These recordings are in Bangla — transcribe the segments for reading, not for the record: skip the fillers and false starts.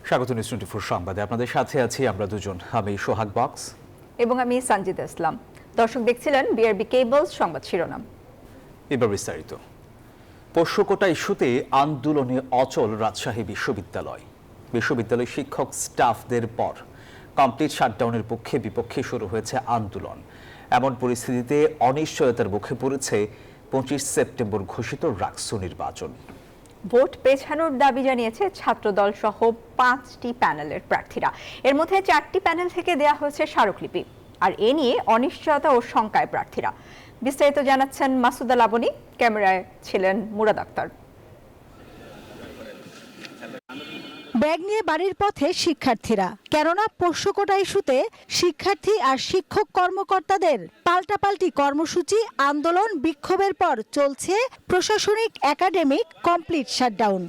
স্বাগত নিউজ 24 সংবাদে আপনাদের সাথে আছি আমরা দুজন, আমি সোহাগ বক্স এবং আমি সঞ্জিদা ইসলাম। দর্শক দেখছিলেন বিআরবি কেবলস সংবাদ শিরোনাম। এবার বিস্তারিত। পোষ্যকোটা ইস্যুতে আন্দোলনে অচল রাজশাহী বিশ্ববিদ্যালয় শিক্ষক স্টাফদের পর কমপ্লিট শাটডাউনের পক্ষে বিপক্ষে শুরু হয়েছে আন্দোলন। এমন পরিস্থিতিতে অনিশ্চয়তার মুখে পড়েছে 25 সেপ্টেম্বর ঘোষিত রাকসু নির্বাচন। ভোট পেছানোর দাবি জানিয়েছে ছাত্রদল সহ 5টি প্যানেলের প্রার্থীরা। এর মধ্যে 4টি প্যানেল থেকে দেয়া হয়েছে স্মারকলিপি। আর এ নিয়ে অনিশ্চয়তা ও শঙ্কায় প্রার্থীরা। বিস্তারিত জানাচ্ছেন মাসুদা লাবনী, ক্যামেরায় ছিলেন মুরাদ আক্তার। ব্যাগ নিয়ে বাড়ির পথে শিক্ষার্থীরা, কেননা পোষ্যকোটা ইস্যুতে শিক্ষার্থী আর শিক্ষক কর্মকর্তাদের পাল্টাপাল্টি কর্মসূচি, আন্দোলন, বিক্ষোভের পর চলছে প্রশাসনিক একাডেমিক কমপ্লিট শাটডাউন।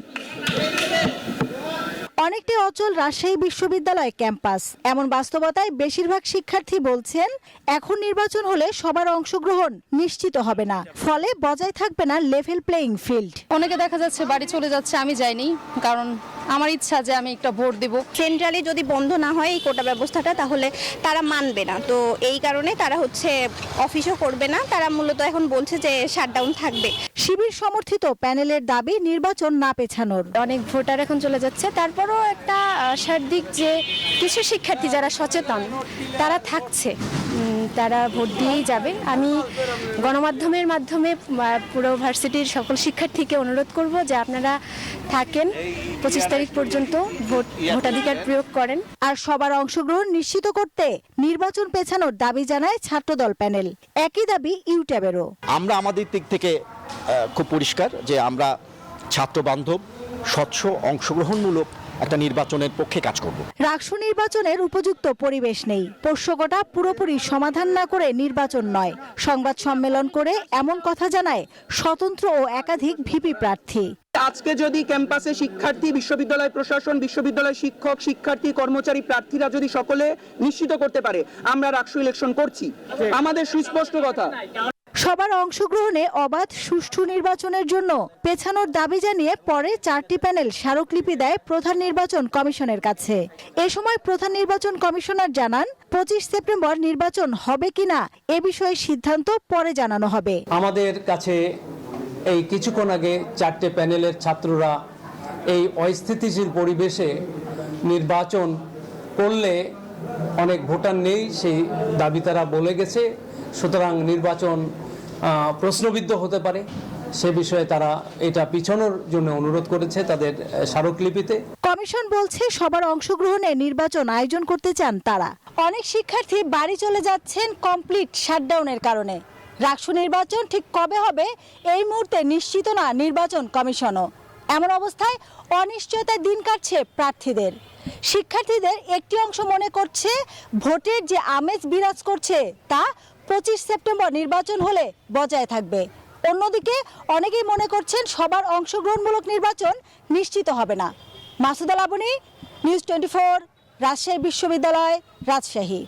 অনেকটাই অচল রাজশাহী বিশ্ববিদ্যালয় ক্যাম্পাস। এমন বাস্তবতায় বেশিরভাগ শিক্ষার্থী বলছেন, এখন নির্বাচন হলে সবার অংশগ্রহণ নিশ্চিত হবে না, ফলে বজায় থাকবে না লেভেল প্লেইং ফিল্ড। অনেকে দেখা যাচ্ছে বাড়ি চলে যাচ্ছে, আমি যাইনি, কারণ আমার ইচ্ছা যে আমি একটা ভোট দেব। সেন্ট্রালি যদি বন্ধ না হয় এই কোটা ব্যবস্থাটা, তাহলে তারা মানবে না। তো এই কারণে তারা অফিসও করবে না, তারা মূলত এখন বলছে যে শাটডাউন থাকবে। শিবির সমর্থিত প্যানেলের দাবি নির্বাচন না পেছানোর। অনেক ভোটার এখন চলে যাচ্ছে, তারপরও একটা আশার দিক যে কিছু শিক্ষার্থী যারা সচেতন তারা থাকছে, তারা ভোট দিয়েই যাবে। আমি গণমাধ্যমের মাধ্যমে পুরো ভার্সিটির সকল শিক্ষার্থীকে অনুরোধ করব যে আপনারা থাকেন, 25 তারিখ পর্যন্ত ভোটাধিকার প্রয়োগ করেন। আর সবার অংশগ্রহণ নিশ্চিত করতে নির্বাচন পেছানোর দাবি জানায় ছাত্রদল প্যানেল। একই দাবি ইউট্যাবেরও। আমরা আমাদের দিক থেকে খুব পরিষ্কার যে আমরা ছাত্র বান্ধব, স্বচ্ছ, অংশগ্রহণমূলক একটা নির্বাচনের পক্ষে কাজ করব। রাকসু নির্বাচনের উপযুক্ত পরিবেশ নেই। পোষ্যকোটা পুরোপুরি সমাধান না করে নির্বাচন নয়। সংবাদ সম্মেলন করে এমন কথা জানায় স্বতন্ত্র ও একাধিক ভিপি প্রার্থী। আজকে যদি ক্যাম্পাসে শিক্ষার্থী, বিশ্ববিদ্যালয় প্রশাসন, বিশ্ববিদ্যালয় শিক্ষক, শিক্ষার্থী, কর্মচারী, প্রার্থীরা যদি সকলে নিশ্চিত করতে পারে আমরা রাকসু ইলেকশন করছি, আমাদের সুস্পষ্ট কথা। সবার অংশগ্রহণে অবাধ সুষ্ঠু নির্বাচনের জন্য পেছানোর দাবি জানিয়ে পরে 4টি প্যানেল স্মারকলিপি দেয় প্রধান নির্বাচন কমিশনের কাছে। এ সময় প্রধান নির্বাচন কমিশনার জানান, 25 সেপ্টেম্বর নির্বাচন হবে কিনা এ বিষয়ে সিদ্ধান্ত পরে জানানো হবে। আমাদের কাছে এই কিছুক্ষণ আগে 4টে প্যানেলের ছাত্ররা এই অস্থিতিশীল পরিবেশে নির্বাচন করলে অনেক ভোটার নেই, সেই দাবি তারা বলে গেছে। সুতরাং নির্বাচন প্রশ্নবিদ্ধ হতে পারে, সে বিষয়ে তারা এটা পিছানোর জন্য অনুরোধ করেছে তাদের স্মারকলিপিতে। কমিশন বলছে সবার অংশগ্রহণে নির্বাচন আয়োজন করতে চান তারা। অনেক শিক্ষার্থী বাড়ি চলে যাচ্ছেন কমপ্লিট শাটডাউনের কারণে। রাকসু নির্বাচন ঠিক কবে হবে এই মুহূর্তে নিশ্চিত না নির্বাচন কমিশনও। এমন অবস্থায় অনিশ্চয়তায় দিন কাটছে প্রার্থীদের। শিক্ষার্থীদের একটি অংশ মনে করছে ভোটের যে আমেজ বিরাজ করছে তা 25 সেপ্টেম্বর নির্বাচন হলে বজায় থাকবে। অন্যদিকে অনেকেই মনে করছেন সবার অংশগ্রহণমূলক নির্বাচন নিশ্চিত হবে না। মাসুদা লাবনী, নিউজ 24, রাজশাহী বিশ্ববিদ্যালয়, রাজশাহী।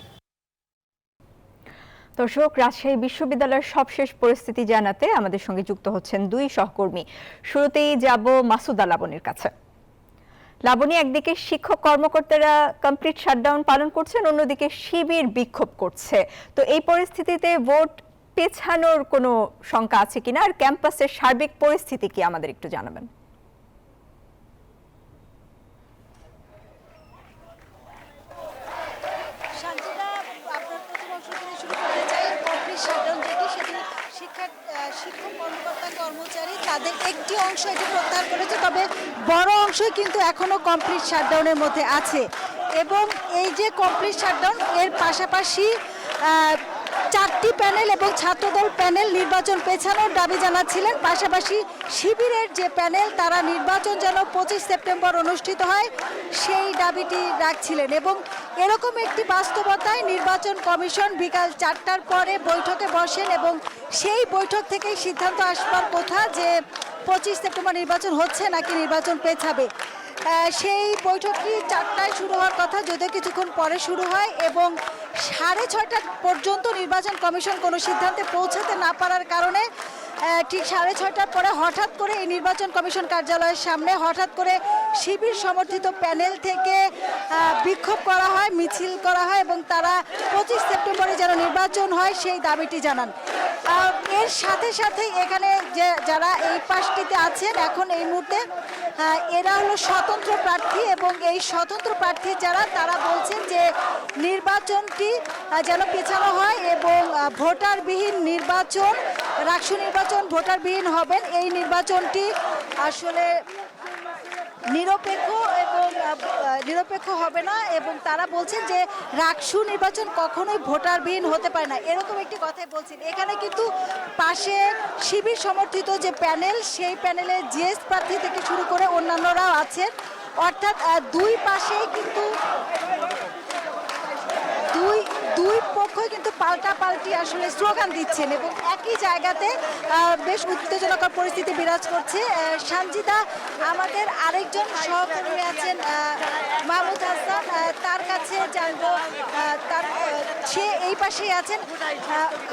দর্শক, রাজশাহী বিশ্ববিদ্যালয়ের সবশেষ পরিস্থিতি জানাতে আমাদের সঙ্গে যুক্ত হচ্ছেন দুই সহকর্মী। শুরুতেই যাব মাসুদা লাবনীর কাছে। লাবনী, একদিকে শিক্ষক কর্মকর্তারা কমপ্লিট শাটডাউন পালন করছেন, অন্যদিকে শিবির বিক্ষোভ করছে। তো এই পরিস্থিতিতে ভোট পেছানোর কোনো শঙ্কা আছে কিনা, আর ক্যাম্পাসের সার্বিক পরিস্থিতি কি আমাদের একটু জানাবেন? শিক্ষক কর্মকর্তা কর্মচারী তাদের একটি অংশ এটি প্রত্যাহার করেছে, তবে বড় অংশ কিন্তু এখনো কমপ্লিট শাটডাউনের মধ্যে আছে। এবং এই যে কমপ্লিট শাটডাউন, এর পাশাপাশি 4টি প্যানেল এবং ছাত্রদল প্যানেল নির্বাচন পেছানোর দাবি জানাচ্ছিলেন। পাশাপাশি শিবিরের যে প্যানেল তারা নির্বাচন যেন 25 সেপ্টেম্বর অনুষ্ঠিত হয় সেই দাবিটি রাখছিলেন। এবং এরকম একটি বাস্তবতায় নির্বাচন কমিশন বিকাল 4টার পরে বৈঠকে বসেন এবং সেই বৈঠক থেকেই সিদ্ধান্ত আসবার কথা যে 25 সেপ্টেম্বর নির্বাচন হচ্ছে নাকি নির্বাচন পেছাবে। সেই বৈঠকটি 4টায় শুরু হওয়ার কথা, যদিও কিছুক্ষণ পরে শুরু হয় এবং 6:30 পর্যন্ত নির্বাচন কমিশন কোনো সিদ্ধান্তে পৌঁছাতে না পারার কারণে ঠিক 6:30টার পরে হঠাৎ করে এই নির্বাচন কমিশন কার্যালয়ের সামনে হঠাৎ করে শিবির সমর্থিত প্যানেল থেকে বিক্ষোভ করা হয়, মিছিল করা হয় এবং তারা 25 সেপ্টেম্বরে যেন নির্বাচন হয় সেই দাবিটি জানান। এর সাথে সাথে এখানে যে যারা এই পাশটিতে আছেন এখন এই মুহূর্তে এরা হলো স্বতন্ত্র প্রার্থী এবং এই স্বতন্ত্র প্রার্থী যারা তারা বলছেন যে নির্বাচনটি যেন পেছানো হয় এবং ভোটারবিহীন নির্বাচন, রাষ্ট্র নির্বাচন ভোটারবিহীন হবেন, এই নির্বাচনটি আসলে নিরপেক্ষ হবে না এবং তারা বলছেন যে রাকসু নির্বাচন কখনোই ভোটারবিহীন হতে পারে না, এরকম একটি কথাই বলছেন। এখানে কিন্তু পাশে শিবির সমর্থিত যে প্যানেল সেই প্যানেলে জিএস প্রার্থী থেকে শুরু করে অন্যান্যরাও আছেন, অর্থাৎ দুই পাশেই কিন্তু দুই পক্ষই কিন্তু পাল্টাপাল্টি আসলে স্লোগান দিচ্ছেন এবং একই জায়গাতে বেশ উত্তেজনকর পরিস্থিতি বিরাজ করছে। সানজিদা, আমাদের আরেকজন সহকর্মী আছেন মাহমুদ হাসান, তার কাছে জানবো, সে এই পাশেই আছেন।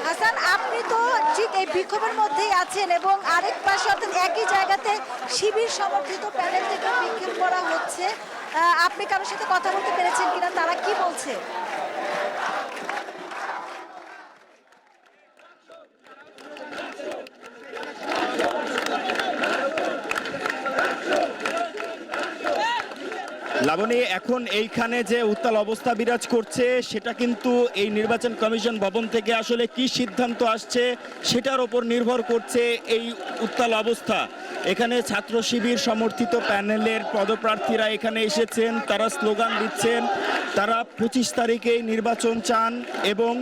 হাসান, আপনি তো ঠিক এই বিক্ষোভের মধ্যেই আছেন এবং আরেক পাশে অর্থাৎ একই জায়গাতে শিবির সমর্থিত প্যানেল থেকে বিক্ষোভ করা হচ্ছে, আপনি কারোর সাথে কথা বলতে পেরেছেন কিনা, তারা কি বলছে? লাবণী, এখন এইখানে যে উত্তাল অবস্থা বিরাজ করছে সেটা কিন্তু এই নির্বাচন কমিশন ভবন থেকে আসলে কি সিদ্ধান্ত আসছে সেটার উপর নির্ভর করছে এই উত্তাল অবস্থা। এখানে ছাত্র শিবির সমর্থিত প্যানেলের পদপ্রার্থীরা এখানে এসেছেন, তারা স্লোগান দিচ্ছেন, তারা 25 তারিখে নির্বাচন চান এবং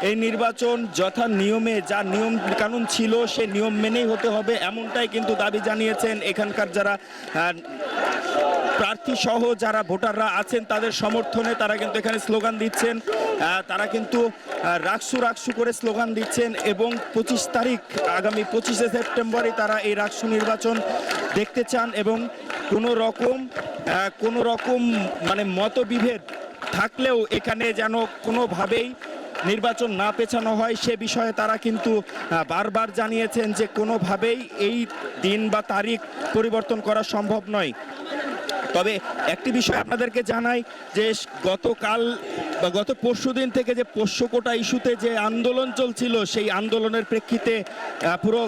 এই নির্বাচন যথা নিয়মে যা নিয়ম কানুন ছিল সে নিয়ম মেনেই হতে হবে, এমনটাই কিন্তু দাবি জানিয়েছেন এখানকার যারা প্রার্থী সহ যারা ভোটাররা আছেন তাদের সমর্থনে তারা কিন্তু এখানে স্লোগান দিচ্ছেন। তারা কিন্তু রাকসু করে স্লোগান দিচ্ছেন এবং 25 তারিখ আগামী 25শে সেপ্টেম্বরে তারা এই রাকসু নির্বাচন দেখতে চান এবং কোনো রকম মানে মতবিভেদ থাকলেও এখানে যেন কোনোভাবেই নির্বাচন না পেছানো হয় সে বিষয়ে তারা কিন্তু বারবার জানিয়েছেন যে কোনোভাবেই এই দিন বা তারিখ পরিবর্তন করা সম্ভব নয়। তবে একটি বিষয় আপনাদেরকে জানাই যে গতকাল বা গত পরশুদিন থেকে যে পোষ্য কোটা ইস্যুতে যে আন্দোলন চলছিল সেই আন্দোলনের প্রেক্ষিতে পুরো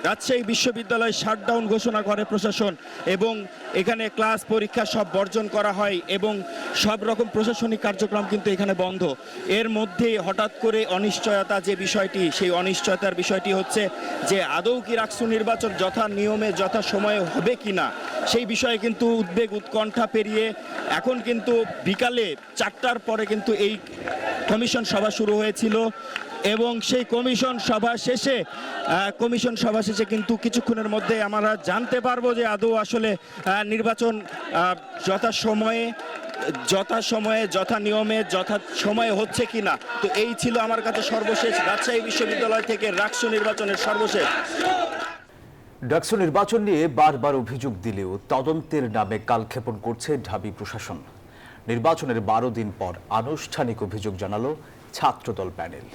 রাজশাহী বিশ্ববিদ্যালয় শাটডাউন ঘোষণা করে প্রশাসন এবং এখানে ক্লাস পরীক্ষা সব বর্জন করা হয় এবং সব রকম প্রশাসনিক কার্যক্রম কিন্তু এখানে বন্ধ। এর মধ্যে হঠাৎ করে অনিশ্চয়তা যে বিষয়টি, সেই অনিশ্চয়তার বিষয়টি হচ্ছে যে আদৌ কি রাকসু নির্বাচন যথা নিয়মে যথা সময়ে হবে কিনা সেই বিষয়ে কিন্তু উদ্বেগ উৎকণ্ঠা পেরিয়ে এখন কিন্তু বিকালে 4টার পরে কিন্তু এই কমিশন সভা শুরু হয়েছিল এবং সেই কমিশন সভা শেষে কিন্তু কিছুক্ষণের মধ্যে আমরা জানতে পারবো যে আদৌ আসলে নির্বাচন যথা সময়ে যথা নিয়মে যথা সময়ে হচ্ছে কিনা। তো এই ছিল আমার কাছে সর্বশেষ রাজশাহী বিশ্ববিদ্যালয় থেকে রাকসু নির্বাচনের সর্বশেষ। ডাকসু নির্বাচন নিয়ে বারবার অভিযোগ দিলেও তদন্তের নামে কালক্ষেপণ করছে ঢাবি প্রশাসন। নির্বাচনের 12 দিন পর আনুষ্ঠানিক অভিযোগ জানালো ছাত্রদল প্যানেল।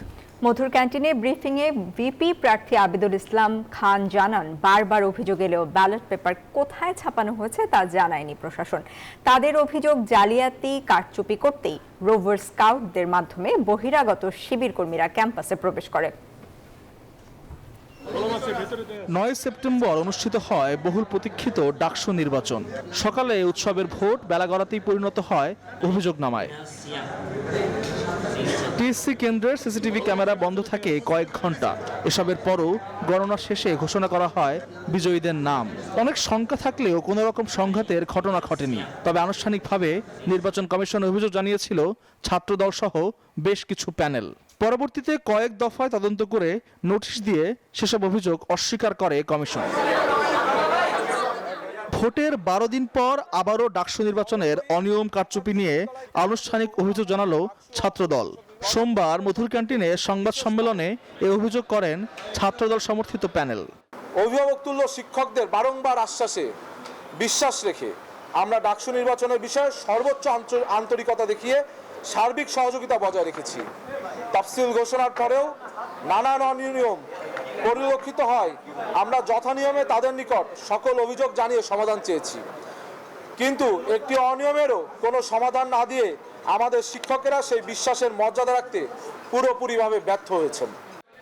মধুর ক্যান্টিনে ব্রিফিংয়ে ভিপি প্রার্থী আবিদুল ইসলাম খান জানান, বারবার অভিযোগ এলেও ব্যালট পেপার কোথায় ছাপানো হয়েছে তা জানায়নি প্রশাসন। তাদের অভিযোগ জালিয়াতি কারচুপি করতেই রোভার স্কাউটদের মাধ্যমে বহিরাগত শিবির কর্মীরা ক্যাম্পাসে প্রবেশ করে। 9 সেপ্টেম্বর অনুষ্ঠিত হয় বহুল প্রতীক্ষিত ডাকসু নির্বাচন। সকালে উৎসবের ভোট বেলা গড়াতেই পরিণত হয় অভিযোগনামায়। টিএসসি কেন্দ্রের সিসিটিভি ক্যামেরা বন্ধ থাকে কয়েক ঘন্টা। এসবের পরও গণনা শেষে ঘোষণা করা হয় বিজয়ীদের নাম। অনেক শঙ্কা থাকলেও কোনো রকম সংঘাতের ঘটনা ঘটেনি। তবে আনুষ্ঠানিকভাবে নির্বাচন কমিশন অভিযোগ জানিয়েছিল ছাত্রদল সহ বেশ কিছু প্যানেল। পরবর্তীতে কয়েক দফায় তদন্ত করে নোটিশ দিয়ে সেসব অভিযোগ অস্বীকার করে কমিশন। ভোটের 12 দিন পর আবারও ডাকসু নির্বাচনের অনিয়ম কারচুপি নিয়ে আনুষ্ঠানিক অভিযোগ জানালো ছাত্রদল। সোমবার মধুর ক্যান্টিনে সংবাদ সম্মেলনে এ অভিযোগ করেন ছাত্রদল সমর্থিত প্যানেল। অভিভাবক তুল্য শিক্ষকদের বারংবার আশ্বাসে বিশ্বাস রেখে আমরা ডাকসু নির্বাচনের বিষয়ে সর্বোচ্চ আন্তরিকতা দেখিয়ে সার্বিক সহযোগিতা বজায় রেখেছি। তাফসিল ঘোষণার পরেও নানান অনিয়ম পরিলক্ষিত হয়। আমরা যথানিয়মে তাদের নিকট সকল অভিযোগ জানিয়ে সমাধান চেয়েছি, কিন্তু একটি অনিয়মেরও কোনো সমাধান না দিয়ে আমাদের শিক্ষকেরা সেই বিশ্বাসের মর্যাদা রাখতে পুরোপুরিভাবে ব্যর্থ হয়েছেন।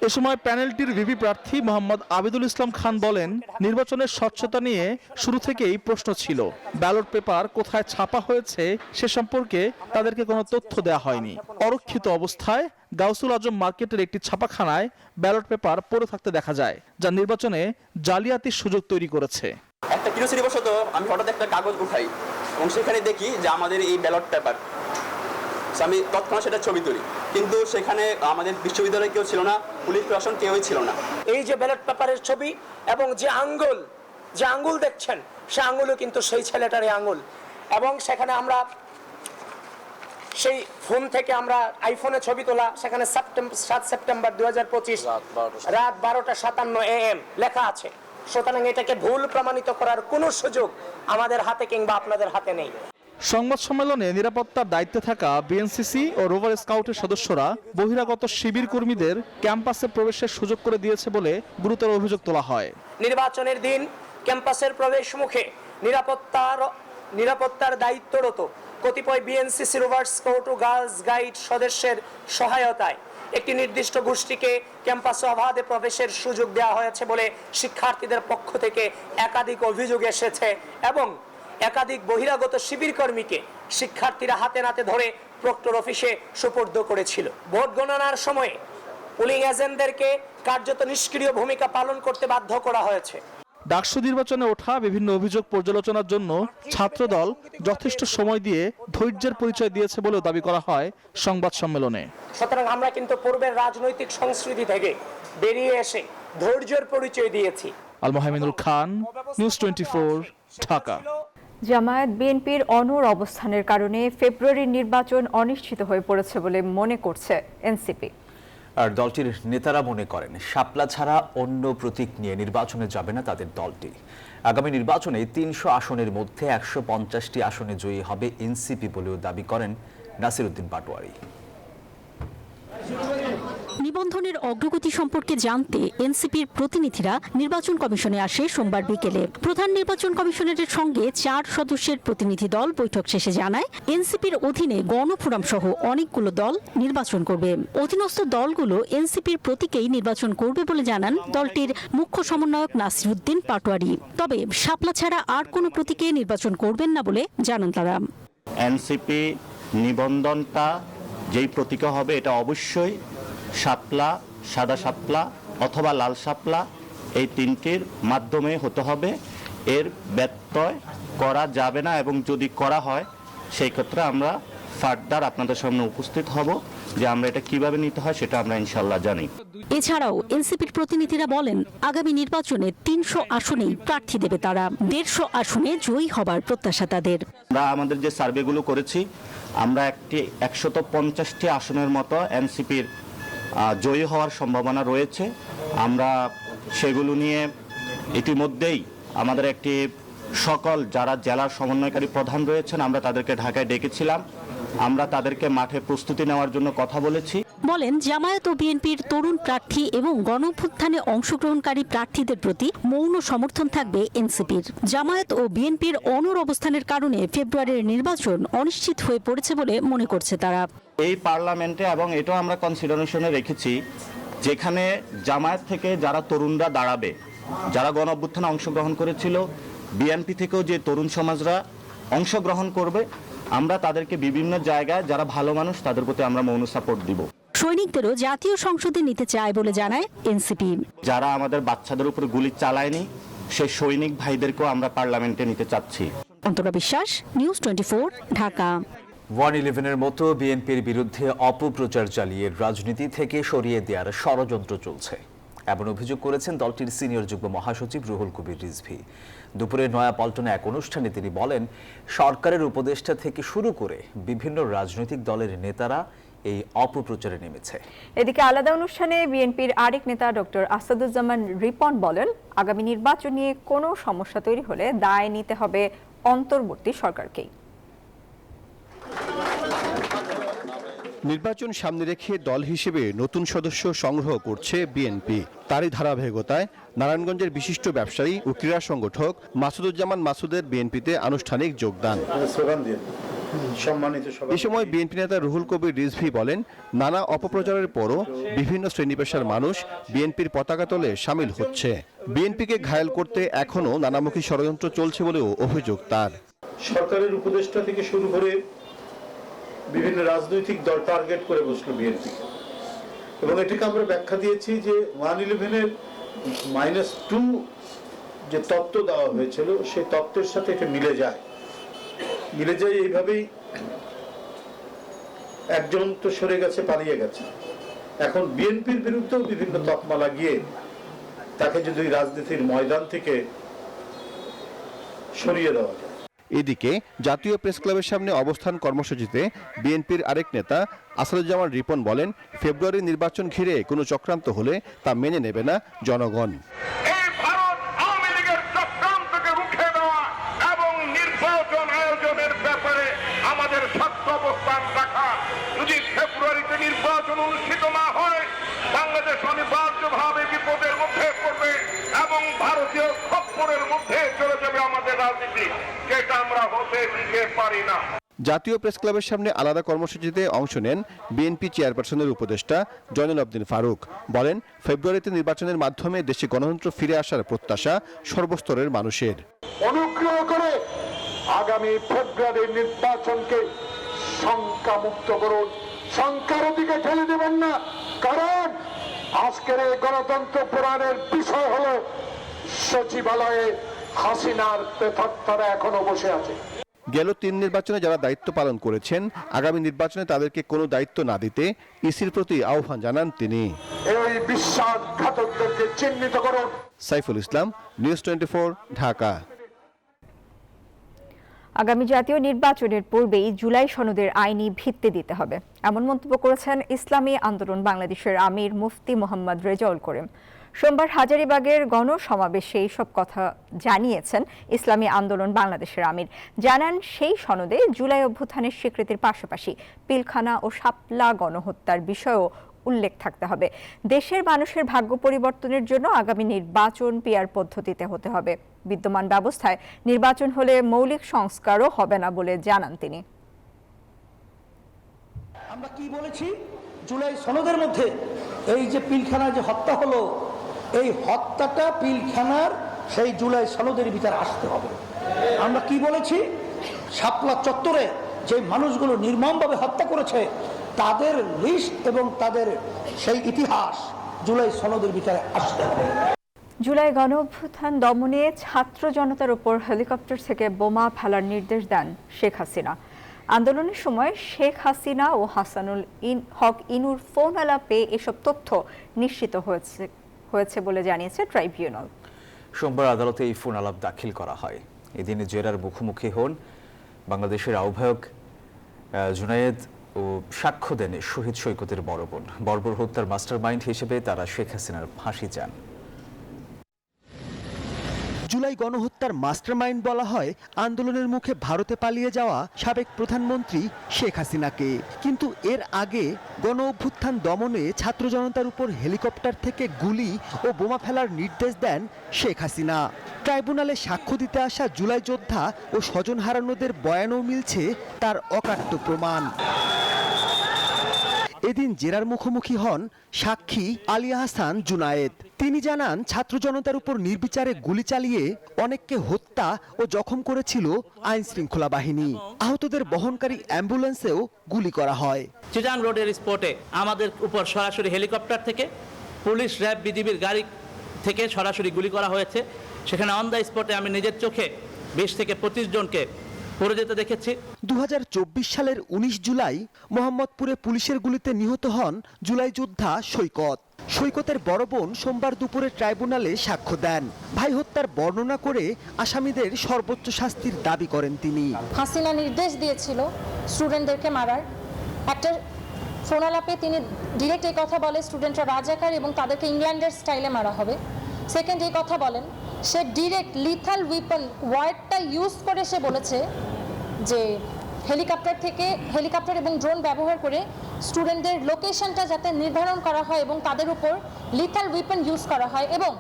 এ সময় প্যানেলটির ভিপি প্রার্থী মোহাম্মদ আবিদুল ইসলাম খান বলেন, নির্বাচনের স্বচ্ছতা নিয়ে শুরু থেকেই প্রশ্ন ছিল। ব্যালট পেপার কোথায় ছাপা হয়েছে সে সম্পর্কে তাদেরকে কোনো তথ্য দেওয়া হয়নি। অরক্ষিত অবস্থায় গাউসুল আজম মার্কেটের একটি ছাপাখানায় ব্যালট পেপার পড়ে থাকতে দেখা যায়, যা নির্বাচনে জালিয়াতির সুযোগ তৈরি করেছে। একটা কিরোসিরিবশত আমি হঠাৎ একটা কাগজ উঠাই এবং সেখানে দেখি যে আমাদের এই ব্যালট পেপার, আমি তৎক্ষণাৎ সেটা ছবি তুলি, কিন্তু সেখানে আমাদের বিশ্ববিদ্যালয়ে কেউ ছিল না, পুলিশ প্রশাসন কেউই ছিল না। এই যে ব্যালট পেপারের ছবি এবং যে আঙ্গুল দেখছেন, সে আঙ্গুলও কিন্তু সেই ছেলেটারই আঙ্গুল। এবং সেখানে আমরা সেই ফোন থেকে আমরা আইফোনে ছবি তোলা, সেখানে 7 সেপ্টেম্বর 2025 রাত 12:57 AM লেখা আছে। সুতরাং এটাকে ভুল প্রমাণিত করার কোনো সুযোগ আমাদের হাতে কিংবা আপনাদের হাতে নেই। সংবাদ সম্মেলনে নিরাপত্তার দায়িত্বে থাকা বিএনসিসি ও রোভার স্কাউটের সদস্যরা বহিরাগত শিবির কর্মীদের ক্যাম্পাসে প্রবেশের সুযোগ করে দিয়েছে বলে গুরুতর অভিযোগ তোলা হয়। নির্বাচনের দিন ক্যাম্পাসের প্রবেশ মুখে নিরাপত্তার দায়িত্বরত কতিপয় বিএনসিসি, রোভার স্কাউট ও গার্লস গাইড সদস্যের সহায়তায় একটি নির্দিষ্ট গোষ্ঠীকে ক্যাম্পাসে অবাধে প্রবেশের সুযোগ দেওয়া হয়েছে বলে শিক্ষার্থীদের পক্ষ থেকে একাধিক অভিযোগ এসেছে এবং একাধিক বহিরাগত শিবির কর্মীকে শিক্ষার্থীরা হাতে নাতে ধরে প্রক্টর অফিসে সুপর্দ করেছিল। ভোট গণনার সময়ে পুলিং এজেন্টদেরকে কার্যত নিষ্ক্রিয় ভূমিকা পালন করতে বাধ্য করা হয়েছে। ডাকসু নির্বাচনে ওঠা বিভিন্ন অভিযোগ পর্যালোচনার জন্য ছাত্রদল যথেষ্ট সময় দিয়ে ধৈর্যের পরিচয় দিয়েছে বলেও দাবি করা হয় সংবাদ সম্মেলনে। সুতরাং আমরা কিন্তু পূর্বের রাজনৈতিক সংস্কৃতি থেকে বেরিয়ে এসে ধৈর্যের পরিচয় দিয়েছি। আল মোহামিনুল খান, নিউজ 24, ঢাকা। জামায়াত বিএনপির অনড় অবস্থানের কারণে ফেব্রুয়ারির নির্বাচন অনিশ্চিত হয়ে পড়েছে বলে মনে করছে এনসিপি। আর দলটির নেতারা মনে করেন শাপলা ছাড়া অন্য প্রতীক নিয়ে নির্বাচনে যাবে না তাদের দলটি। আগামী নির্বাচনে 300 আসনের মধ্যে 150টি আসনে জয়ী হবে এনসিপি বলেও দাবি করেন নাসির উদ্দিন পাটোয়ারি। নিবন্ধনের অগ্রগতি সম্পর্কে জানতে এনসিপির প্রতিনিধিরা নির্বাচন কমিশনে আসে সোমবার বিকেলে। প্রধান নির্বাচন কমিশনারের সঙ্গে 4 সদস্যের প্রতিনিধি দল বৈঠক শেষে জানায়, এনসিপির অধীনে গণফোরাম সহ অনেকগুলো দল নির্বাচন করবে। অধীনস্থ দলগুলো এনসিপির প্রতীকেই নির্বাচন করবে বলে জানান দলটির মুখ্য সমন্বয়ক নাসির উদ্দিন পাটোয়ারি। তবে শাপলা ছাড়া আর কোনো প্রতীকে নির্বাচন করবেন না বলে জানান তারা। এনসিপি নিবন্ধনটা যেই প্রতীকে হবে এটা অবশ্যই শাপলা, সাদা শাপলা অথবা লাল শাপলা, এই তিনটির মাধ্যমে হতে হবে। এর ব্যত্যয় করা যাবে না এবং যদি করা হয় সেই ক্ষেত্রে আমরা ফার্দার আপনাদের সামনে উপস্থিত হব যে আমরা এটা কিভাবে নিতে হয় সেটা আমরা ইনশাল্লাহ জানি। এছাড়াও এনসিপির প্রতিনিধিরা বলেন, আগামী নির্বাচনে 300 আসনেই প্রার্থী দেবে তারা। 150 আসনে জয়ী হবার প্রত্যাশা তাদের। আমরা আমাদের যে সার্ভেগুলো করেছি, আমরা 150টি আসনের মতো এনসিপির জয়ী হওয়ার সম্ভাবনা রয়েছে। আমরা সেগুলো নিয়ে ইতিমধ্যেই আমাদের একটি সকল যারা জেলার সমন্বয়কারী প্রধান রয়েছেন আমরা তাদেরকে ঢাকায় ডেকেছিলাম। আমরা তাদেরকে মাঠে প্রস্তুতি নেওয়ার জন্য কথা বলেছি। বলেন, জামায়াত ও বিএনপির তরুণ প্রার্থী এবং গণঅভ্যুত্থানে অংশগ্রহণকারী প্রার্থীদের প্রতি মৌন সমর্থন থাকবে এনসিপির। জামায়াত ও বিএনপির অনড় অবস্থানের কারণে ফেব্রুয়ারির নির্বাচন অনিশ্চিত হয়ে পড়েছে বলে মনে করছে তারা। এই পার্লামেন্টে এবং এটাও আমরা কনসিডারেশনে রেখেছি, যেখানে জামায়াত থেকে যারা তরুণরা দাঁড়াবে, যারা গণঅভ্যুত্থানে অংশগ্রহণ করেছিল, বিএনপি থেকেও যে তরুণ সমাজরা অংশগ্রহণ করবে, আমরা তাদেরকে বিভিন্ন জায়গায় যারা ভালো মানুষ তাদের প্রতি আমরা মৌন সাপোর্ট দিব। সৈনিকদেরও জাতীয় সংসদে নিতে চায় বলে জানায় এনসিপি। যারা আমাদের বাচ্চাদের উপর গুলি চালায়নি সেই সৈনিক ভাইদেরকেও আমরা পার্লামেন্টে নিতে চাচ্ছি। অন্তরা বিশ্বাস, নিউজ 24, ঢাকা। 111-এর মতো বিএনপির বিরুদ্ধে অপপ্রচার চালিয়ে রাজনীতি থেকে সরিয়ে দেওয়ার ষড়যন্ত্র চলছে, এমন অভিযোগ করেছেন দলটির সিনিয়র যুগ্ম মহাসচিব রুহুল কবির রিজভী। দুপুরে নয়াপল্টনে এক অনুষ্ঠানে তিনি বলেন, সরকারের উপদেষ্টা থেকে শুরু করে বিভিন্ন রাজনৈতিক দলের নেতারা এই অপপ্রচারে নেমেছে। এদিকে আলাদা অনুষ্ঠানে বিএনপির আরেক নেতা ডক্টর আসাদুজ্জামান রিপন বলেন, আগামী নির্বাচন নিয়ে কোনো সমস্যা তৈরি হলে দায় নিতে হবে অন্তর্বর্তী সরকারকেই। নির্বাচন সামনে রেখে দল হিসেবে নতুন সদস্য সংগ্রহ করছে বিএনপি। তারই ধারাবাহিকতায় নারায়ণগঞ্জের বিশিষ্ট ব্যবসায়ী ও ক্রীড়া সংগঠক মাসুদুজ্জামান মাসুদের বিএনপিতে আনুষ্ঠানিক যোগদান। এ সময় বিএনপি নেতা রুহুল কবির রিজভী বলেন, নানা অপপ্রচারের পরও বিভিন্ন শ্রেণী পেশার মানুষ বিএনপির পতাকা তলে সামিল হচ্ছে। বিএনপিকে ঘায়েল করতে এখনও নানামুখী ষড়যন্ত্র চলছে বলেও অভিযোগ তার। সরকারের উপদেষ্টা থেকে শুরু করে বিভিন্ন রাজনৈতিক দল টার্গেট করে বসলো বিএনপি, এবং এটাকে আমরা ব্যাখ্যা দিয়েছি যে 111-এর -2 যে তত্ত্ব দেওয়া হয়েছিল সেই তত্ত্বের সাথে এটা মিলে যায় এইভাবেই। একজন তো সরে গেছে, পালিয়ে গেছে, এখন বিএনপির বিরুদ্ধেও বিভিন্ন তকমা লাগিয়ে তাকে যদি রাজনীতির ময়দান থেকে সরিয়ে দেওয়া যায়। এদিকে জাতীয় প্রেস ক্লাবের সামনে অবস্থান কর্মসূচিতে বিএনপির আরেক নেতা আসাদুজ্জামান রিপন বলেন, ফেব্রুয়ারি নির্বাচন ঘিরে কোনো চক্রান্ত হলে তা মেনে নেবে না জনগণ। আমাদের শক্ত অবস্থান রাখা, যদি ফেব্রুয়ারিতে নির্বাচন অনুষ্ঠিত না হয় বাংলাদেশ অনিবার্যভাবে বিপদের মধ্যে পড়বে এবং ভারতীয় খপ্পরের মধ্যে চলে যাবে আমাদের রাজনীতি, যেটা আমরা হতে দিতে পারি না। জাতীয় প্রেস ক্লাবের সামনে আলাদা কর্মসূচিতে অংশ নেন বিএনপি চেয়ারপারসনের উপদেষ্টা জয়নুল আবদিন ফারুক। বলেন, ফেব্রুয়ারিতে নির্বাচনের মাধ্যমে দেশে গণতন্ত্র ফিরে আসার প্রত্যাশা সর্বস্তরের মানুষের। অনুগ্রহ করে আগামী ফেব্রুয়ারির নির্বাচনকে শঙ্কামুক্ত করুন, শঙ্কার দিকে ঠেলে দেবেন না, কারণ আজকের এই গণতন্ত্র পুরাণের বিষয় হলো সচিবালয়ে হাসিনার প্রেতাত্মারা এখনো বসে আছে। গেল 3 নির্বাচনে যারা দায়িত্ব পালন করেছেন, আগামী নির্বাচনে তাদেরকে কোনো দায়িত্ব না দিতে ইসির প্রতি আহ্বান জানান তিনি। এই বিশ্বাসঘাতকদেরকে চিহ্নিত করুন। সাইফুল ইসলাম, নিউজ 24, ঢাকা। আগামী জাতীয় নির্বাচনের পূর্বেই জুলাই সনদের আইনি ভিত্তি দিতে হবে, এমন মন্তব্য করেছেন ইসলামী আন্দোলন বাংলাদেশের আমির মুফতি মোহাম্মদ রেজাউল করিম। সোমবার হাজারীবাগের গণসমাবেশে এইসব কথা জানিয়েছেন ইসলামী আন্দোলন বাংলাদেশের আমির। জানান, সেই সনদে জুলাই অভ্যুত্থানের স্বীকৃতির পাশাপাশি পিলখানা ও শাপলা গণহত্যার বিষয়েও উল্লেখ থাকতে হবে। দেশের মানুষের ভাগ্য পরিবর্তনের জন্য আগামী নির্বাচন পিআর পদ্ধতিতে হতে হবে। বিদ্যমান ব্যবস্থায় নির্বাচন হলে মৌলিক সংস্কারও হবে না বলে জানান তিনি। আমরা কি বলেছি, জুলাই সনদের মধ্যে এই যে পিলখানা যে হত্যা হলো, এই হত্যাটা পিলখানার সেই জুলাই সনদের ভিতরে আসতে হবে। আমরা কি বলেছি, শাপলা চত্বরে যে মানুষগুলো নির্মমভাবে হত্যা করেছে তাদের লিস্ট এবং তাদের সেই ইতিহাস জুলাই সনদের ভিতরে আসতে হবে। জুলাই গণঅভ্যুত্থান দমনে ছাত্র জনতার উপর হেলিকপ্টার থেকে বোমা ফেলার নির্দেশ দেন শেখ হাসিনা। আন্দোলনের সময় শেখ হাসিনা ও হাসানুল হক ইনুর ফোন আলাপে এসব তথ্য নিশ্চিত হয়েছে বলে জানিয়েছে ট্রাইব্যুনাল। সোমবার আদালতে এই ফোন আলাপ দাখিল করা হয়। এদিন জেরার মুখোমুখি হন বাংলাদেশের আহ্বায়ক জুনায়েদ ও সাক্ষ্য দেন শহীদ সৈকতের বড় বোন। বর্বর হত্যার মাস্টারমাইন্ড হিসেবে তারা শেখ হাসিনার ফাঁসি চান। জুলাই গণহত্যার মাস্টারমাইন্ড বলা হয় আন্দোলনের মুখে ভারতে পালিয়ে যাওয়া সাবেক প্রধানমন্ত্রী শেখ হাসিনাকে। কিন্তু এর আগে গণ অভ্যুত্থান দমনে ছাত্র জনতার উপর হেলিকপ্টার থেকে গুলি ও বোমা ফেলার নির্দেশ দেন শেখ হাসিনা। ট্রাইব্যুনালে সাক্ষ্য দিতে আসা জুলাই যোদ্ধা ও স্বজন হারানোদের বয়ানও মিলছে তার অকাট্য প্রমাণ। এদিন জেরার মুখোমুখি হন সাক্ষী আলী আহসান জুনায়েদ। তিনি জানান, ছাত্র জনতার উপর নির্বিচারে গুলি চালিয়ে অনেককে হত্যা ও জখম করেছিল আইন শৃঙ্খলা বাহিনী। আহতদের বহনকারী অ্যাম্বুলেন্সেও গুলি করা হয়। চিটাং রোডের স্পটে আমাদের উপর সরাসরি হেলিকপ্টার থেকে, পুলিশ, র্যাব, বিজিবির গাড়ি থেকে সরাসরি গুলি করা হয়েছে। সেখানে অন দ্য স্পটে আমি নিজের চোখে 20 থেকে 25 জনকে পড়ে যেতে দেখেছি। 2024 সালের 19 জুলাই মোহাম্মদপুরে পুলিশের গুলিতে নিহত হন জুলাই যোদ্ধা সৈকত। সৈকতের বড় বোন সোমবার দুপুরে ট্রাইব্যুনালে সাক্ষ্য দেন। ভাই হত্যার বর্ণনা করে আসামিদের সর্বোচ্চ শাস্তির দাবি করেন তিনি। হাসিনা নির্দেশ দিয়েছিল স্টুডেন্টদেরকে মারার। একটা ফোন আলাপে তিনি ডিরেক্ট এই কথা বলে স্টুডেন্টরা রাজাকার এবং তাদেরকে ইংল্যান্ডের স্টাইলে মারা হবে। সেকেন্ড এই কথা বলেন, সে ডিরেক্ট লিথাল উইপন ওয়ার্ডটা ইউজ করে সে বলেছে যে হেলিকপ্টার এবং ড্রোন ব্যবহার করে স্টুডেন্টদের লোকেশনটা যাতে নির্ধারণ করা হয় এবং তাদের উপর লিথাল ওয়েপন ইউজ করা হয় এবং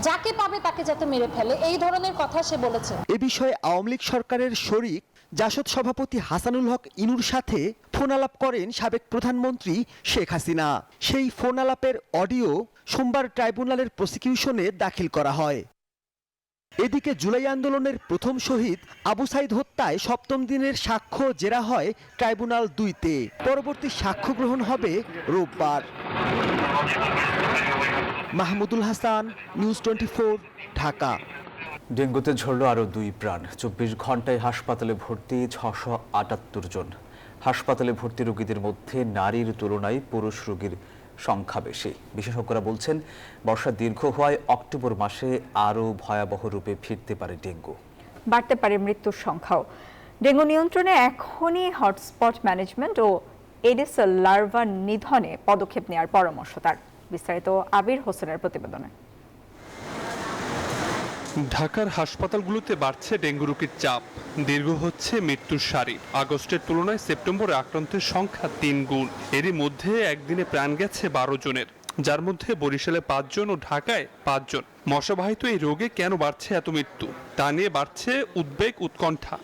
যাকে পাবে তাকে যাতে মেরে ফেলে, এই ধরনের কথা সে বলেছে। এ বিষয়ে আওয়ামী লীগ সরকারের শরিক জাসদ সভাপতি হাসানুল হক ইনুর সাথে ফোন আলাপ করেন সাবেক প্রধানমন্ত্রী শেখ হাসিনা। সেই ফোন আলাপের অডিও সোমবার ট্রাইব্যুনালের প্রসিকিউশনে দাখিল করা হয়। এদিকে জুলাই আন্দোলনের প্রথম শহীদ আবু সাইদ হত্যায় ৭ম দিনের সাক্ষ্য জেরা হয় ট্রাইব্যুনাল ২-তে। পরবর্তী সাক্ষ্য গ্রহণ হবে রোববার। মাহমুদুল হাসান, নিউজ 24, ঢাকা। ডেঙ্গুতে ঝরল আরও 2 প্রাণ। 24 ঘন্টায় হাসপাতালে ভর্তি 678 জন। হাসপাতালে ভর্তি রোগীদের মধ্যে নারীর তুলনায় পুরুষ রোগীর সংখ্যা বেশি। বিশেষজ্ঞরা বলছেন, বর্ষা দীর্ঘ হওয়ায় অক্টোবর মাসে আরও ভয়াবহ রূপে ফিরতে পারে ডেঙ্গু। বাড়তে পারে মৃত্যুর সংখ্যাও। ডেঙ্গু নিয়ন্ত্রণে এখনই হটস্পট ম্যানেজমেন্ট ও এডিস লার্ভা নিধনে পদক্ষেপ নেওয়ার পরামর্শ তার। বিস্তারিত আবির হোসেনের প্রতিবেদনে। ঢাকার হাসপাতালগুলোতে বাড়ছে ডেঙ্গু রোগীর চাপ, দীর্ঘ হচ্ছে মৃত্যুর সারি। আগস্টের তুলনায় সেপ্টেম্বরে আক্রান্তের সংখ্যা 3 গুণ। এরই মধ্যে একদিনে প্রাণ গেছে 12 জনের, যার মধ্যে বরিশালে 5 জন ও ঢাকায় 5 জন। মশাবাহিত এই রোগে কেন বাড়ছে এত মৃত্যু, তা নিয়ে বাড়ছে উদ্বেগ, উৎকণ্ঠা।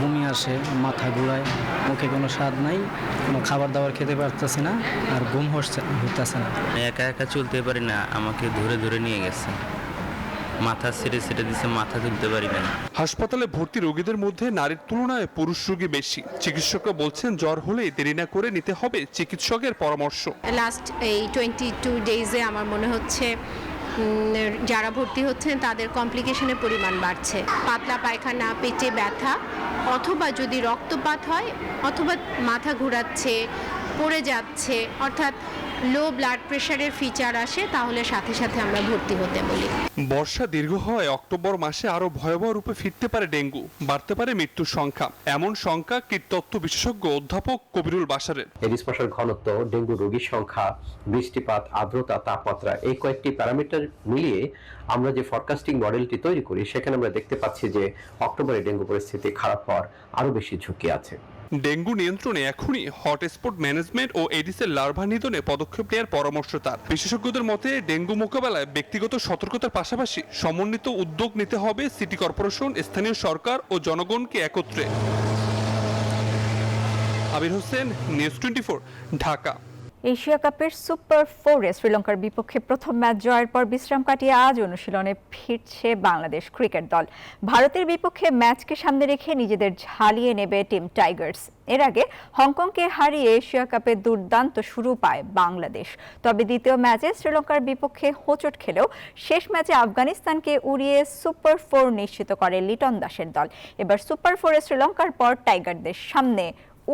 বমি আসে, মাথা ঘুরায়, মুখে কোনো স্বাদ নাই, কোনো খাবার দাবার খেতে পারতেছি না, আর ঘুম হইতেছে না। একা একা চলতে পারি না, আমাকে ধরে ধরে নিয়ে গেছে, মাথা ছেড়ে দিচ্ছে, মাথা তুলতে পারি না। হাসপাতালে ভর্তি রোগীদের মধ্যে নারীর তুলনায় পুরুষ রোগী বেশি। চিকিৎসকরা বলছেন, জ্বর হলেই দেরি না করে নিতে হবে চিকিৎসকের পরামর্শ। লাস্ট এই 22 ডেজে আমার মনে হচ্ছে যারা ভর্তি হচ্ছেন তাদের কমপ্লিকেশনের পরিমাণ বাড়ছে। পাতলা পায়খানা, পেটে ব্যথা, অথবা যদি রক্তপাত হয়, অথবা মাথা ঘোরাচ্ছে, পড়ে যাচ্ছে, অর্থাৎ লো ব্লাড প্রেশারের ফিচার আসে, তাহলে সাথে সাথে আমরা ভর্তি হতে বলি। বর্ষা দীর্ঘ হওয়ায় অক্টোবর মাসে আরো ভয়াবহ রূপে ফিরতে পারে ডেঙ্গু, বাড়তে পারে মৃত্যুর সংখ্যা। এমন সংখ্যা কীটতত্ত্ব বিশেষজ্ঞ অধ্যাপক কবিরুল বাশারের। এডিস মশার ঘনত্ব, ডেঙ্গু রোগীর সংখ্যা, বৃষ্টিপাত, আর্দ্রতা, তাপমাত্রা, এই কয়েকটি প্যারামিটার মিলিয়ে আমরা যে ফরকাস্টিং মডেলটি তৈরি করি, সেখানে আমরা দেখতে পাচ্ছি যে অক্টোবরে ডেঙ্গু পরিস্থিতি খারাপ হওয়ার আরো বেশি ঝুঁকি আছে। ডেঙ্গু নিয়ন্ত্রণে এখনই হটস্পট ম্যানেজমেন্ট ও এডিসের লার্ভা নিধনে পদক্ষেপ নেওয়ার পরামর্শ তার। বিশেষজ্ঞদের মতে, ডেঙ্গু মোকাবেলায় ব্যক্তিগত সতর্কতার পাশাপাশি সমন্বিত উদ্যোগ নিতে হবে সিটি কর্পোরেশন, স্থানীয় সরকার ও জনগণকে একত্রে। আবির হোসেন, নিউজ 24, ঢাকা। এশিয়া কাপের সুপার 4-এ শ্রীলঙ্কার বিপক্ষে প্রথম ম্যাচ জয়ের পর বিশ্রাম কাটিয়ে আজ অনুশীলনে ফিরছে বাংলাদেশ ক্রিকেট দল। ভারতের বিপক্ষে ম্যাচকে সামনে রেখে নিজেদের ঝালিয়ে নেবে টিম টাইগার্স। এর আগে হংকংকে হারিয়ে এশিয়া কাপে দুর্দান্ত শুরু পায় বাংলাদেশ। তবে দ্বিতীয় ম্যাচে শ্রীলঙ্কার বিপক্ষে হোঁচট খেলেও শেষ ম্যাচে আফগানিস্তানকে উড়িয়ে সুপার 4 নিশ্চিত করে লিটন দাসের দল। এবার সুপার 4-এ শ্রীলঙ্কার পর টাইগারদের সামনে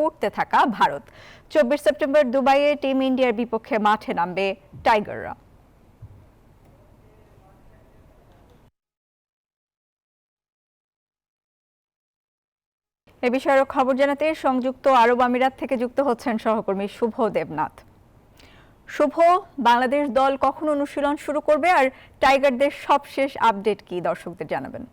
উঠতে থাকা ভারত। 24 সেপ্টেম্বর দুবাইয়ে টিম ইন্ডিয়ার বিপক্ষে মাঠে নামবে টাইগাররা। এ বিষয়ে খবর জানাতে সংযুক্ত আরব আমিরাত থেকে যুক্ত হচ্ছেন সহকর্মী শুভ দেবনাথ। শুভ, বাংলাদেশ দল কখন অনুশীলন শুরু করবে আর টাইগারদের সবশেষ আপডেট কি দর্শকদের জানাবেন?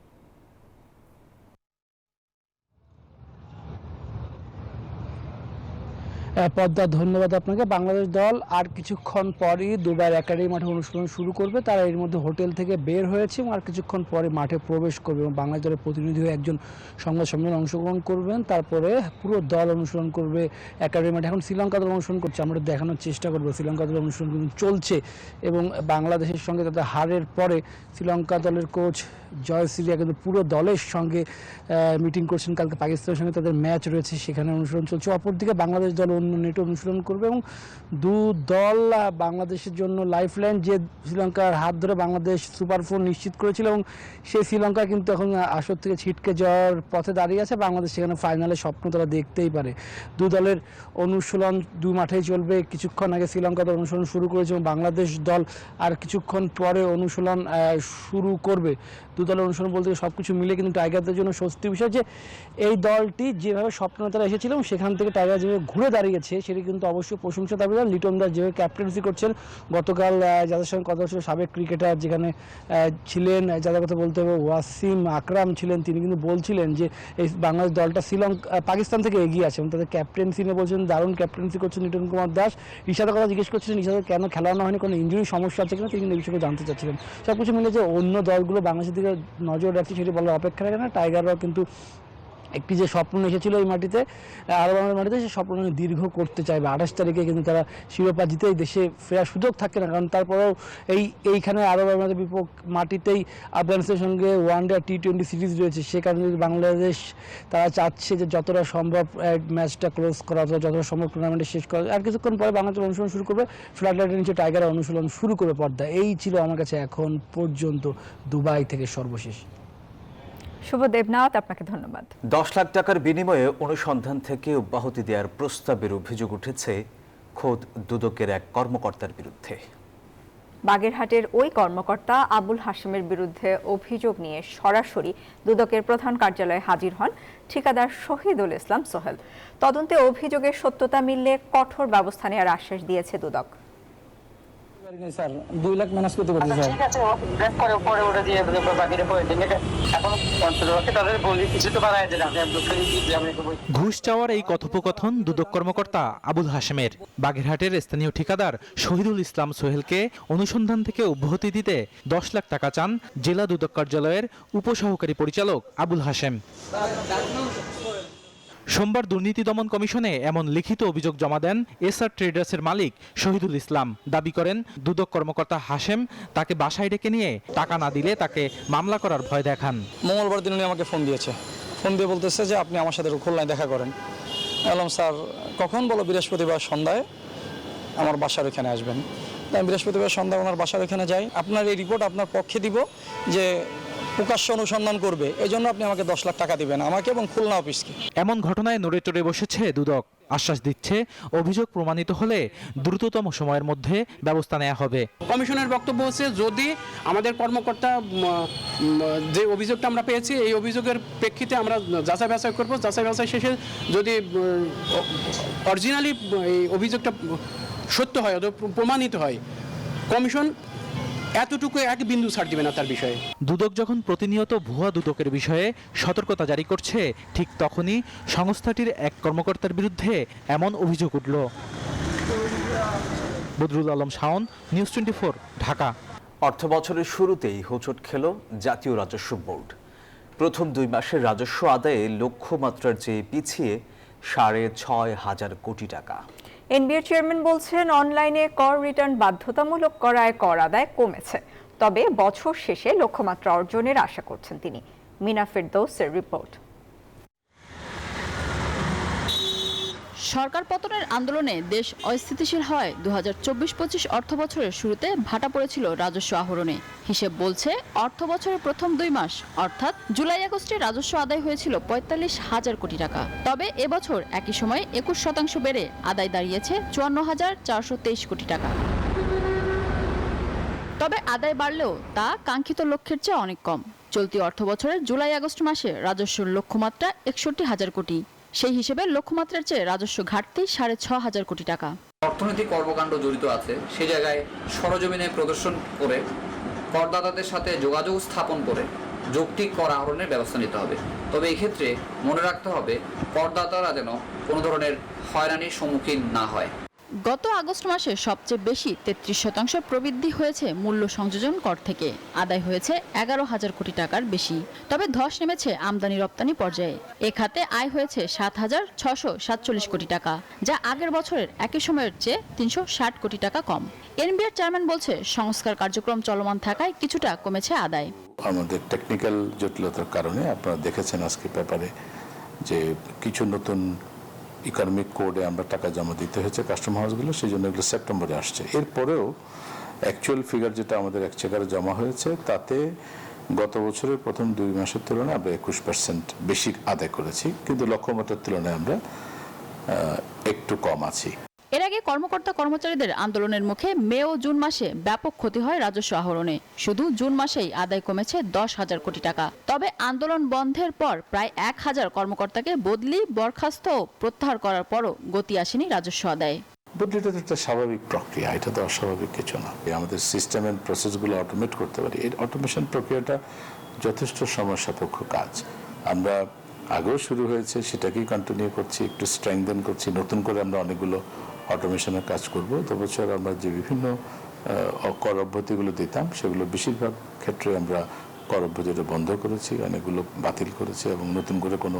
পদ্মা, ধন্যবাদ আপনাকে। বাংলাদেশ দল আর কিছুক্ষণ পরই দুবাইয়ের একাডেমি মাঠে অনুশীলন শুরু করবে। তারা এর মধ্যে হোটেল থেকে বের হয়েছে এবং আর কিছুক্ষণ পরে মাঠে প্রবেশ করবে এবং বাংলাদেশ দলের প্রতিনিধি হয়ে একজন সংবাদ সম্মেলনে অংশগ্রহণ করবেন। তারপরে পুরো দল অনুশীলন করবে একাডেমি মাঠে। এখন শ্রীলঙ্কা দল অনুশীলন করছে, আমরা দেখানোর চেষ্টা করবো। শ্রীলঙ্কা দলের অনুশীলন কিন্তু চলছে এবং বাংলাদেশের সঙ্গে তাদের হারের পরে শ্রীলঙ্কা দলের কোচ জয়সূর্যা কিন্তু পুরো দলের সঙ্গে মিটিং করছেন। কালকে পাকিস্তানের সঙ্গে তাদের ম্যাচ রয়েছে, সেখানে অনুশীলন চলছে। অপরদিকে বাংলাদেশ দল অন্য নেটে অনুশীলন করবে এবং দু দল বাংলাদেশের জন্য লাইফলাইন। যে শ্রীলঙ্কার হাত ধরে বাংলাদেশ সুপার 4 নিশ্চিত করেছিল এবং সেই শ্রীলঙ্কা কিন্তু এখন আসর থেকে ছিটকে যাওয়ার পথে দাঁড়িয়ে আছে। বাংলাদেশ সেখানে ফাইনালে স্বপ্ন তারা দেখতেই পারে। দু দলের অনুশীলন দু মাঠেই চলবে। কিছুক্ষণ আগে শ্রীলঙ্কা দল অনুশীলন শুরু করেছে এবং বাংলাদেশ দল আর কিছুক্ষণ পরে অনুশীলন শুরু করবে। দু দলের অনুশীলন বলতে সবকিছু মিলে কিন্তু টাইগারদের জন্য স্বস্তির বিষয় যে এই দলটি যেভাবে স্বপ্ন তারা এসেছিল সেখান থেকে টাইগার যেভাবে ঘুরে দাঁড়িয়ে লেগেছে সেটি কিন্তু অবশ্যই প্রশংসা দাবি। লিটন দাস যেভাবে ক্যাপ্টেন্সি করছেন, গতকাল যাদের সঙ্গে কথা হচ্ছিল সাবেক ক্রিকেটার যেখানে ছিলেন, যাদের কথা বলতে হবে ওয়াসিম আকরাম ছিলেন, তিনি কিন্তু বলছিলেন যে এই বাংলাদেশ দলটা পাকিস্তান থেকে এগিয়ে আছে এবং তাদের ক্যাপ্টেন্সি নিয়ে বলছেন দারুণ ক্যাপ্টেন্সি করছেন লিটন কুমার দাস। রিশাদের কথা জিজ্ঞেস করছিলেন রিশাদের কেন খেলানো হয়নি, কোনো ইঞ্জুরি সমস্যা আছে কিনা, তিনি কিন্তু এই বিষয়ে জানতে চাচ্ছিলেন। সব কিছু মিলে যে অন্য দলগুলো বাংলাদেশের দিকে নজর রাখছে সেটি বলার অপেক্ষা রাখে না। টাইগাররাও কিন্তু একটি যে স্বপ্ন এসেছিল এই মাটিতে, আরব আমিরাতের মাটিতে, সেই স্বপ্ন দীর্ঘ করতে চাইবে। 28 তারিখে কিন্তু তারা শিরোপা জিতেই দেশে ফেরার সুযোগ থাকে না, কারণ তারপরেও এইখানে আরব আমিরাতের মাটিতেই আফগানিস্তানের সঙ্গে ওয়ানডে আর T20 সিরিজ রয়েছে। সে কারণে বাংলাদেশ তারা চাচ্ছে যে যতটা সম্ভব ম্যাচটা ক্লোজ করা অথবা যতটা সম্ভব টুর্নামেন্টে শেষ করা। আর কিছুক্ষণ পরে বাংলাদেশ অনুশীলন শুরু করবে, ফ্লাড লাইটের নিচে টাইগারের অনুশীলন শুরু করবে পর্দা। এই ছিল আমার কাছে এখন পর্যন্ত দুবাই থেকে সর্বশেষ। শুভ দেবনাথ, আপনাকে ধন্যবাদ। 10 লাখ টাকার বিনিময়ে অনুসন্ধান থেকে অব্যাহতি দেওয়ার প্রস্তাবের অভিযোগ উঠেছে খোদ দুদকের এক কর্মকর্তার বিরুদ্ধে। বাগেরহাটের ওই কর্মকর্তা আবুল হাশেমের বিরুদ্ধে অভিযোগ নিয়ে সরাসরি দুদকের প্রধান কার্যালয়ে হাজির হন ঠিকাদার শহীদুল ইসলাম সোহেল। তদন্তে অভিযোগের সত্যতা মিললে কঠোর ব্যবস্থা নেওয়ার আশ্বাস দিয়েছে দুদক। স্যার 2 লাখ ম্যানেজ করতে পারছি স্যার। ঠিক আছে, ব্যাক করে পরে ওটা দিয়ে বাকিটা পয়েন্টিং এটা এখন কন্ট্রোলকে তাদের বলি কিছু তো বাড়ায় দেন আপনি ঘুষ চাওয়ার এই কথোপকথন দুদক কর্মকর্তা আবুল হাশেমের। বাগেরহাটের স্থানীয় ঠিকাদার শহীদুল ইসলাম সোহেলকে অনুসন্ধান থেকে অব্যাহতি দিতে 10 লাখ টাকা চান জেলা দুদক কার্যালয়ের উপসহকারী পরিচালক আবুল হাশেম। সোমবার দুর্নীতি দমন কমিশনে এমন লিখিত অভিযোগ জমা দেন এসআর ট্রেডার্সের মালিক শহীদুল ইসলাম। দাবি করেন দুদক কর্মকর্তা হাশেম তাকে বাসায় ডেকে নিয়ে টাকা না দিলে তাকে মামলা করার ভয় দেখান। মঙ্গলবার দিন উনি আমাকে ফোন দিয়েছে, ফোন দিয়ে বলতেছে যে আপনি আমার সাথে খুলনায় দেখা করেন। বললাম স্যার কখন? বলো বৃহস্পতিবার সন্ধ্যায় আমার বাসার ওখানে আসবেন। আমি বৃহস্পতিবার সন্ধ্যায় ওনার বাসার ওখানে যাই। আপনার এই রিপোর্ট আপনার পক্ষে দিব যে প্রকাশ্য অনুসন্ধান করবে, এই জন্য আপনি আমাকে 10 লাখ টাকা দিবেন, আমাকে এবং খুলনা অফিসকে। এমন ঘটনায় নড়ে চড়ে বসেছে দুদক। আশ্বাস দিচ্ছে অভিযোগ প্রমাণিত হলে দ্রুততম সময়ের মধ্যে ব্যবস্থা নেওয়া হবে। কমিশনের বক্তব্য হচ্ছে যদি আমাদের কর্মকর্তা যে অভিযোগটা আমরা পেয়েছি এই অভিযোগের প্রেক্ষিতে আমরা যাচাই বাছাই করব, যাচাই বাছাই শেষে যদি অরিজিনালি এই অভিযোগটা সত্য হয় অথবা প্রমাণিত হয়, কমিশন এতটুকু এক বিন্দু ছাড় দিবে না তার বিষয়ে। দুদক যখন প্রতিনিয়ত ভুয়া দুদকের বিষয়ে সতর্কতা জারি করছে, ঠিক তখনই সংস্থাটির এক কর্মকর্তার বিরুদ্ধে এমন অভিযোগ উঠল। বদরুল আলম শাওন, নিউজ 24, ঢাকা। অর্থ বছরের শুরুতেই হোঁচট খেল জাতীয় রাজস্ব বোর্ড। প্রথম 2 মাসের রাজস্ব আদায়ে লক্ষ্যমাত্রার চেয়ে পিছিয়ে 6,500 কোটি টাকা। এনবিআর চেয়ারম্যান বলছেন অনলাইনে কর রিটার্ন বাধ্যতামূলক করায় কর আদায় কমেছে, তবে বছর শেষে লক্ষ্যমাত্রা অর্জনের আশা করছেন তিনি। মিনা ফেরদৌসের রিপোর্ট। সরকার পতনের আন্দোলনে দেশ অস্থিতিশীল হয় 2024-25 অর্থ বছরের শুরুতে ভাটা পড়েছিল রাজস্ব আহরণে। হিসেব বলছে অর্থ বছরের প্রথম 2 মাস অর্থাৎ জুলাই-আগস্টে রাজস্ব আদায় হয়েছিল 45,000 কোটি টাকা। তবে এবছর একই সময়ে 21% বেড়ে আদায় দাঁড়িয়েছে 54,423 কোটি টাকা। তবে আদায় বাড়লেও তা কাঙ্ক্ষিত লক্ষ্যের চেয়ে অনেক কম। চলতি অর্থ বছরের জুলাই-আগস্ট মাসে রাজস্বের লক্ষ্যমাত্রা 61,000 কোটি। সেই হিসেবে লক্ষ্যমাত্রার চেয়ে রাজস্ব ঘাটতি 6,500 কোটি টাকা। অর্থনৈতিক কর্মকাণ্ড জড়িত আছে, সে জায়গায় সরজমিনে প্রদর্শন করে করদাতাদের সাথে যোগাযোগ স্থাপন করে যৌক্তিক কর আহরণের ব্যবস্থা নিতে হবে। তবে এই ক্ষেত্রে মনে রাখতে হবে করদাতারা যেন কোনো ধরনের হয়রানির সম্মুখীন না হয়। গত আগস্ট মাসে সবচেয়ে বেশি 33% প্রবৃদ্ধি হয়েছে মূল্য সংযোজন কর থেকে। আদায় হয়েছে 11,000 কোটি টাকার বেশি। তবে ধস নেমেছে আমদানি রপ্তানি পর্যায়ে। এ খাতে আয় হয়েছে 7,647 কোটি টাকা, যা আগের বছরের একই সময়ের চেয়ে 360 কোটি টাকা কম। এনবিআর চেয়ারম্যান বলছে সংস্কার কার্যক্রম চলমান থাকায় কিছুটা কমেছে আদায়। আমাদের টেকনিক্যাল জটিলতার কারণে আপনারা দেখেছেন আজকে পেপারে যে কিছু নতুন ইকোনমিক কোডে আমরা টাকা জমা দিতে হয়েছে কাস্টম হাউসগুলো, সেই জন্য এগুলো সেপ্টেম্বরে আসছে। এরপরেও অ্যাকচুয়াল ফিগার যেটা আমাদের এক্সচেকারে জমা হয়েছে তাতে গত বছরের প্রথম 2 মাসের তুলনায় আমরা 21% বেশি আদায় করেছি, কিন্তু লক্ষ্যমাত্রার তুলনায় আমরা একটু কম আছি। এর আগে কর্মকর্তা কর্মচারীদের আন্দোলনের মুখে মে ও জুন মাসে ব্যাপক ক্ষতি হয় রাজস্ব আহরণে। শুধু জুন মাসেই আদায় কমেছে 10,000 কোটি টাকা। তবে আন্দোলন বন্ধের পর প্রায় 1,000 কর্মকর্তাকে বদলি, বরখাস্ত ও প্রত্যাহার করার পরও গতি আসেনি রাজস্ব আদায়ে। বদলিটা তো একটা স্বাভাবিক প্রক্রিয়া, এটা তো অস্বাভাবিক কিছু না। আমাদের সিস্টেম এন্ড প্রসেসগুলো অটোমেট করতে পারি, এই অটোমেশন প্রক্রিয়াটা যথেষ্ট সময় সাপেক্ষ কাজ। আমরা আগেও শুরু হয়েছে, সেটাকেই কন্টিনিউ করছি, একটু স্ট্রেংথেন করছি, নতুন করে আমরা অনেকগুলো অটোমেশনের কাজ করব। তো বছর আমরা যে বিভিন্ন কর অব্যাহতিগুলো দিতাম, সেগুলো বেশিরভাগ ক্ষেত্রে আমরা কর অব্যাহতিটা বন্ধ করেছি, অনেকগুলো বাতিল করেছি এবং নতুন করে কোনো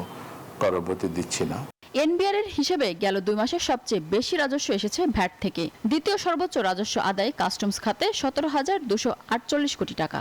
কর অব্যাহতি দিচ্ছি না। এনবিআর এর হিসেবে গেল 2 মাসে সবচেয়ে বেশি রাজস্ব এসেছে ভ্যাট থেকে। দ্বিতীয় সর্বোচ্চ রাজস্ব আদায় কাস্টমস খাতে 17,248 কোটি টাকা।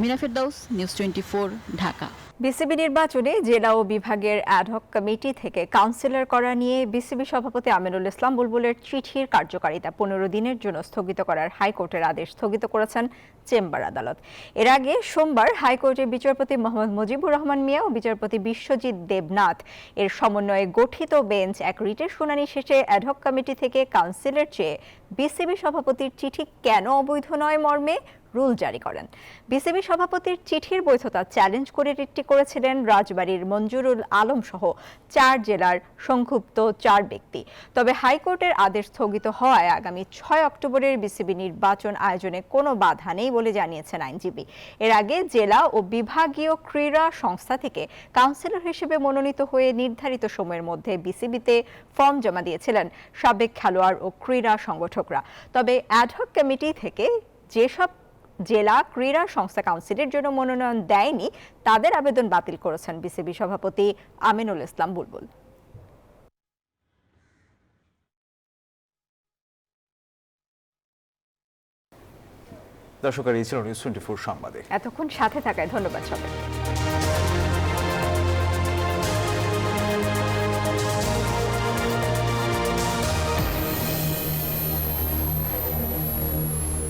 মিনা ফেরদাউস, নিউজ 24, ঢাকা। বিসিবি নির্বাচনে জেলা ও বিভাগের অ্যাডহক কমিটি থেকে কাউন্সিলর করা নিয়ে বিসিবি সভাপতি আমিনুল ইসলাম বুলবুলের চিঠির কার্যকারিতা 15 দিনের জন্য স্থগিত করার হাইকোর্টের আদেশ স্থগিত করেছেন চেম্বার আদালত। এর আগে সোমবার হাইকোর্টের বিচারপতি মোহাম্মদ মুজিবুর রহমান মিয়া ও বিচারপতি বিশ্বজিৎ দেবনাথ এর সমন্বয়ে গঠিত বেঞ্চ এক রিটের শুনানি শেষে অ্যাডহক কমিটি থেকে কাউন্সিলর চেয়ে বিসিবি সভাপতির চিঠি কেন অবৈধ নয় মর্মে রুল জারি করেন। বিসিবি সভাপতির চিঠির বৈধতা চ্যালেঞ্জ করে রিটটি করেছিলেন রাজবাড়ীর মঞ্জুরুল আলম সহ 4 জেলার সংক্ষুব্ধ 4 ব্যক্তি। তবে হাইকোর্টের আদেশ স্থগিত হওয়ায় আগামী 6 অক্টোবরের বিসিবি নির্বাচন আয়োজনে কোনো বাধা নেই বলে জানিয়েছেন আইনজীবী। এর আগে জেলা ও বিভাগীয় ক্রীড়া সংস্থা থেকে কাউন্সিলর হিসেবে মনোনীত হয়ে নির্ধারিত সময়ের মধ্যে বিসিবিতে ফর্ম জমা দিয়েছিলেন সাবেক খেলোয়াড় ও ক্রীড়া সংগঠকরা। তবে অ্যাডহক কমিটি থেকে যেসব জেলা ক্রীড়া সংস্থা কাউন্সিলের জন্য মনোনয়ন দেয়নি তাদের আবেদন বাতিল করেছেন বিসিবি সভাপতি আমিনুল ইসলাম বুলবুল। দর্শক, এই ছিল নিউজ 24 সংবাদে। এতক্ষণ সাথে থাকায় ধন্যবাদ সবাই।